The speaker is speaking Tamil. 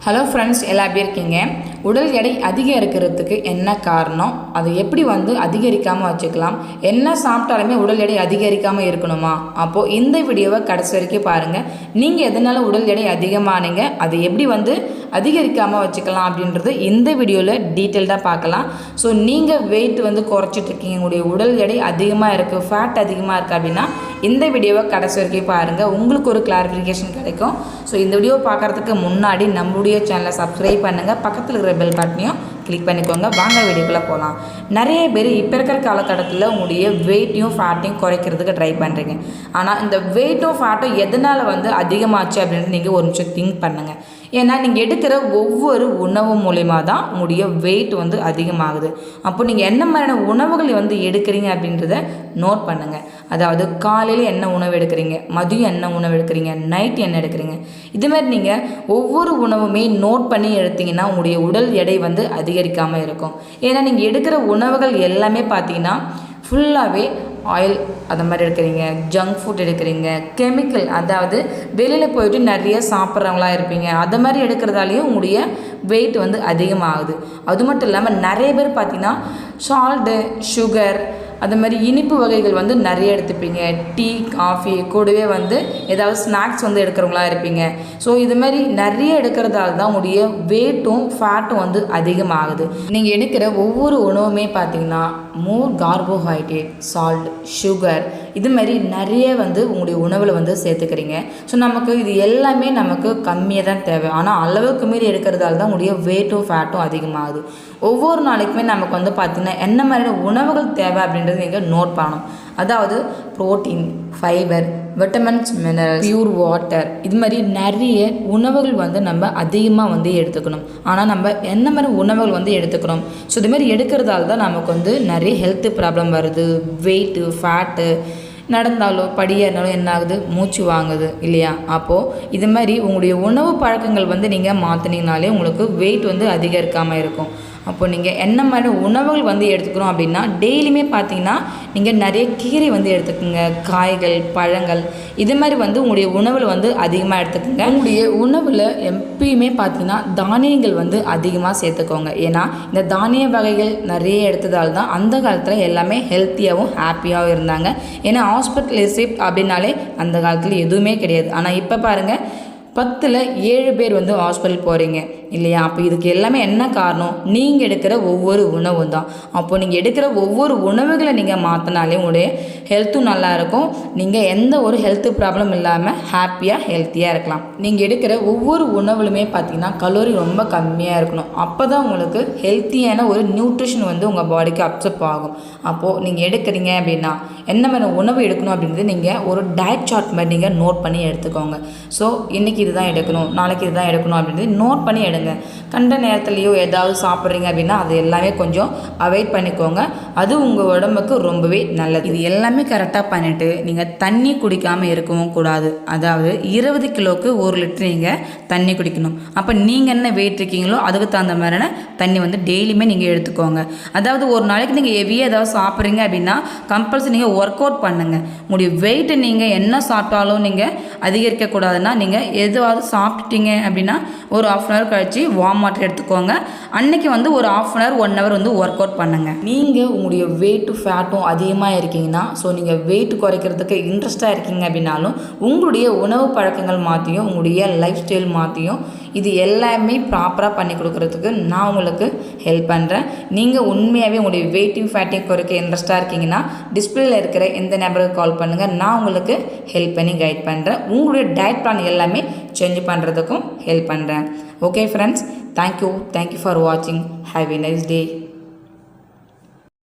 ஹலோ ஃப்ரெண்ட்ஸ், எல்லாம் எப்படி இருக்கீங்க? உடல் எடை அதிகம் இருக்கிறதுக்கு என்ன காரணம்? அதை எப்படி அதிகரிக்காமல் வச்சுக்கலாம்? என்ன சாப்பிட்டாலுமே உடல் எடை அதிகரிக்காமல் இருக்கணுமா? அப்போது இந்த வீடியோவை கடைசி வரைக்கும் பாருங்கள். நீங்கள் எதனால் உடல் எடை அதிகமானீங்க, அதை எப்படி அதிகரிக்காமல் வச்சுக்கலாம் அப்படின்றது இந்த வீடியோவில் டீட்டெயில்டாக பார்க்கலாம். ஸோ நீங்கள் வெயிட் குறைச்சிட்ருக்கீங்க, உங்களுடைய உடல் எடை அதிகமாக இருக்குது, ஃபேட் அதிகமாக இருக்குது அப்படின்னா இந்த வீடியோவை கடைசி வரைக்கும் பாருங்கள், உங்களுக்கு ஒரு கிளாரிஃபிகேஷன் கிடைக்கும். ஸோ இந்த வீடியோ பார்க்குறதுக்கு முன்னாடி நம்மளுடைய சேனலை சப்ஸ்கிரைப் பண்ணுங்கள், பக்கத்தில் இருக்கிற பெல் பட்டனையும் கிளிக் பண்ணிக்கோங்க. வாங்க வீடியோக்குள்ளே போகலாம். நிறைய பேர் இப்போ இருக்கிற காலகட்டத்தில் உங்களுடைய வெயிட்டையும் ஃபேட்டையும் குறைக்கிறதுக்கு ட்ரை பண்ணுறீங்க. ஆனால் இந்த வெயிட்டும் ஃபேட்டும் எதனால் அதிகமாச்சு அப்படின்ட்டு நீங்கள் ஒரு நிமிஷம் திங்க் பண்ணுங்கள். ஏன்னா நீங்கள் எடுக்கிற ஒவ்வொரு உணவு மூலிமா தான் உங்களுடைய வெயிட் அதிகமாகுது. அப்போ நீங்கள் என்ன மாதிரியான உணவுகள் எடுக்கிறீங்க அப்படின்றத நோட் பண்ணுங்கள். அதாவது காலையில் என்ன உணவு எடுக்கிறீங்க, மதியம் என்ன உணவு எடுக்கிறீங்க, நைட் என்ன எடுக்கிறீங்க, இதுமாதிரி நீங்கள் ஒவ்வொரு உணவுமே நோட் பண்ணி எடுத்தீங்கன்னா உங்களுடைய உடல் எடை அதிகரிக்காமல் இருக்கும். ஏன்னா நீங்கள் எடுக்கிற உணவுகள் எல்லாமே பார்த்தீங்கன்னா ஃபுல்லாகவே ஆயில் அதை மாதிரி எடுக்கிறீங்க, ஜங்க் ஃபுட் எடுக்கிறீங்க, கெமிக்கல், அதாவது வெளியில் போயிட்டு நிறைய சாப்பிட்றவங்களா இருப்பீங்க. அது மாதிரி எடுக்கிறதாலேயும் உங்களுடைய வெயிட் அதிகமாகுது. அது மட்டும் இல்லாமல் நிறைய பேர் பார்த்தீங்கன்னா சால்ட்டு, சுகர், அது மாதிரி இனிப்பு வகைகள் நிறைய எடுத்துப்பீங்க. டீ, காஃபி கூடவே ஏதாவது ஸ்நாக்ஸ் எடுக்கிறவங்களா இருப்பீங்க. ஸோ இது மாதிரி நிறைய எடுக்கிறதால தான் உங்களுடைய வெயிட்டும் ஃபேட்டும் அதிகமாகுது. நீங்கள் எடுக்கிற ஒவ்வொரு உணவுமே பார்த்தீங்கன்னா மோர் கார்போஹைட்ரேட், சால்ட், சுகர், இது மாதிரி நிறைய உங்களுடைய உணவில் சேர்த்துக்கிறீங்க. ஸோ நமக்கு இது எல்லாமே நமக்கு கம்மியாக தான் தேவை. ஆனால் அளவுக்கு மீறி எடுக்கிறதால தான் உங்களுடைய வெயிட்டும் ஃபேட்டும் அதிகமாகுது. ஒவ்வொரு நாளைக்குமே நமக்கு பார்த்தீங்கன்னா என்ன மாதிரியான உணவுகள் தேவை அப்படின்றது நீங்கள் நோட் பண்ணணும். அதாவது protein, fibre, vitamins, minerals, pure water, இது மாதிரி நிறைய உணவுகள் நம்ம அதிகமாக எடுத்துக்கணும். ஆனால் நம்ம என்ன மாதிரி உணவுகள் எடுத்துக்கணும். ஸோ இதுமாதிரி எடுக்கிறதால தான் நமக்கு நிறைய ஹெல்த் ப்ராப்ளம் வருது. வெயிட்டு, ஃபேட்டு, நடந்தாலோ படியேறினாலோ என்ன ஆகுது, மூச்சு வாங்குது இல்லையா? அப்போது இது மாதிரி உங்களுடைய உணவு பழக்கங்கள் நீங்கள் மாற்றினீங்கனாலே உங்களுக்கு வெயிட் அதிகரிக்காமல் இருக்கும். அப்போது நீங்கள் என்ன மாதிரி உணவுகள் எடுத்துக்கணும் அப்படின்னா டெய்லியுமே பார்த்தீங்கன்னா நீங்கள் நிறைய கீரை எடுத்துக்கோங்க, காய்கள், பழங்கள், இது மாதிரி உங்களுடைய உணவில் அதிகமாக எடுத்துக்கோங்க. உங்களுடைய உணவில் எப்பயுமே பார்த்தீங்கன்னா தானியங்கள் அதிகமாக சேர்த்துக்கோங்க. ஏன்னா இந்த தானிய வகைகள் நிறைய எடுத்ததால் தான் அந்த காலத்தில் எல்லாமே ஹெல்த்தியாகவும் ஹாப்பியாகவும் இருந்தாங்க. ஏன்னா ஹாஸ்பிட்டல் ரிசிப்ட் அப்படின்னாலே அந்த காலத்தில் எதுவுமே கிடையாது. ஆனால் இப்போ பாருங்கள், 10ல் 7 பேர் ஹாஸ்பிட்டல் போகிறீங்க இல்லையா? அப்போ இதுக்கு எல்லாமே என்ன காரணம்? நீங்கள் எடுக்கிற ஒவ்வொரு உணவும் தான். அப்போது நீங்கள் எடுக்கிற ஒவ்வொரு உணவுகளை நீங்கள் மாற்றினாலே உங்களுடைய ஹெல்த்தும் நல்லாயிருக்கும். நீங்கள் எந்த ஒரு ஹெல்த்து ப்ராப்ளம் இல்லாமல் ஹாப்பியாக ஹெல்த்தியாக இருக்கலாம். நீங்கள் எடுக்கிற ஒவ்வொரு உணவுலுமே பார்த்திங்கன்னா கலோரி ரொம்ப கம்மியாக இருக்கணும். அப்போ தான் உங்களுக்கு ஹெல்த்தியான ஒரு நியூட்ரிஷன் உங்கள் பாடிக்கு அப்செப்ட் ஆகும். அப்போது நீங்கள் எடுக்கிறீங்க அப்படின்னா என்ன மாதிரி உணவு எடுக்கணும் அப்படின்றது நீங்கள் ஒரு டயட் சார்ட் மாதிரி நீங்கள் நோட் பண்ணி எடுத்துக்கோங்க. ஸோ இன்றைக்கி இதுதான் எடுக்கணும், நாளைக்கு இதுதான் எடுக்கணும் அப்படின்றது நோட் பண்ணி எடுங்க. கண்ட நேரத்துலையோ ஏதாவது சாப்பிட்றீங்க அப்படின்னா அது எல்லாமே கொஞ்சம் அவாய்ட் பண்ணிக்கோங்க. அது உங்கள் உடம்புக்கு ரொம்பவே நல்லது. இது எல்லாமே கரெக்டாக பண்ணிவிட்டு நீங்கள் தண்ணி குடிக்காமல் இருக்கவும் கூடாது. அதாவது 20 கிலோவுக்கு 1 லிட்டர் நீங்கள் தண்ணி குடிக்கணும். அப்போ நீங்கள் என்ன வெயிட் இருக்கீங்களோ அதுக்கு தகுந்த மாதிரியான தண்ணி டெய்லியுமே நீங்கள் எடுத்துக்கோங்க. அதாவது ஒரு நாளைக்கு நீங்கள் ஹெவியாக ஏதாவது சாப்பிட்றீங்க அப்படின்னா கம்பல்சரி நீங்கள் ஒர்க் அவுட் பண்ணுங்கள். உங்களுடைய வெயிட்டு நீங்கள் என்ன சாப்பிட்டாலும் நீங்கள் அதிகரிக்கக்கூடாதுன்னா நீங்கள் எதுவாவது சாப்பிட்டீங்க அப்படின்னா ஒரு 1/2 hour கழித்து வார்ம் வாட்டர் எடுத்துக்கோங்க. அன்றைக்கி ஒரு 1/2 hour 1 hour ஒர்க் அவுட் பண்ணுங்கள். நீங்கள் உங்களுடைய வெயிட்டும் ஃபேட்டும் அதிகமாக இருக்கீங்கன்னா, ஸோ நீங்கள் வெயிட் குறைக்கிறதுக்கு இன்ட்ரெஸ்ட்டாக இருக்கீங்க அப்படின்னாலும் உங்களுடைய உணவு பழக்கங்கள் மாற்றியும் உங்களுடைய லைஃப் ஸ்டைல் மாற்றியும் இது எல்லாமே ப்ராப்பராக பண்ணி கொடுக்குறதுக்கு நான் உங்களுக்கு ஹெல்ப் பண்ணுறேன். நீங்கள் உண்மையாகவே உங்களுடைய வெயிட்டையும் ஃபேட்டையும் குறைக்க இன்ட்ரெஸ்ட்டாக இருக்கீங்கன்னா டிஸ்பிளேயில் இருக்கிற எந்த நம்பருக்கு கால் பண்ணுங்கள். நான் உங்களுக்கு ஹெல்ப் பண்ணி கைட் பண்ணுறேன். உங்களுடைய டயட் பிளான் எல்லாமே சேஞ்ச் பண்ணுறதுக்கும் ஹெல்ப் பண்ணுறேன். ஓகே ஃப்ரெண்ட்ஸ், தேங்க்யூ ஃபார் வாட்சிங். Have a nice day.